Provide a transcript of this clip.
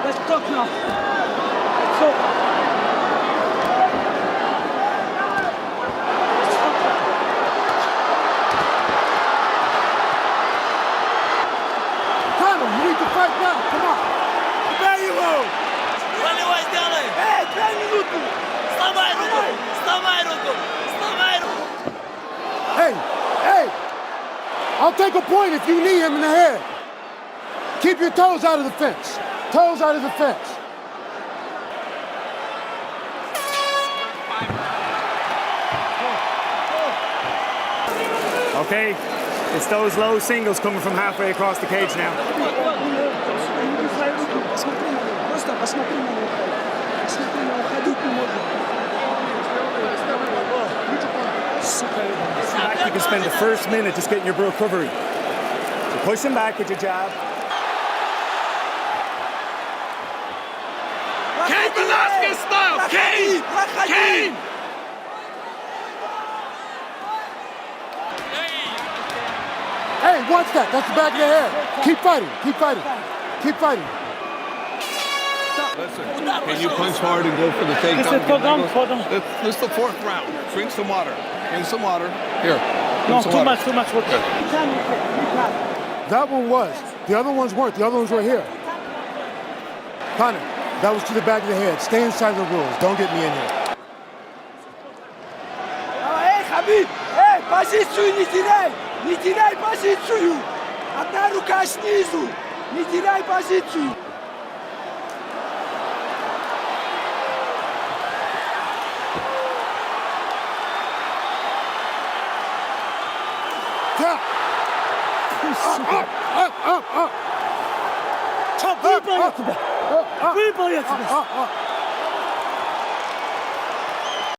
Let's talk now. So. Conor, you need to fight now. Come on. There you go. Наливай, сделай! Эй, 2 минуты. Вставай руку! Вставай руку! Вставай руку! Hey, hey. I'll take a point if you knee him in the head. Keep your toes out of the fence. Toes out of the fence. Okay, it's those low singles coming from halfway across the cage now. You can spend the first minute just getting your recovery. So push him back with your jab. Cain Velasquez style. Cain. Cain. Hey, watch that. That's the back of the head. Keep fighting. Keep fighting. Keep fighting. Listen, can you punch hard and go for the takedown? This is the 4th round. Drink some water. Drink some water. Here. No, too much water. That one was. The other ones weren't. The other ones were here. Conor, that was to the back of the head. Stay inside the rules. Don't get me in here. Эй, Khabib. Эй, позицию не теряй. Не теряй позицию. Одна рука снизу. Не теряй позицию. Çok büyük bayatı be. Büyük bayatı be.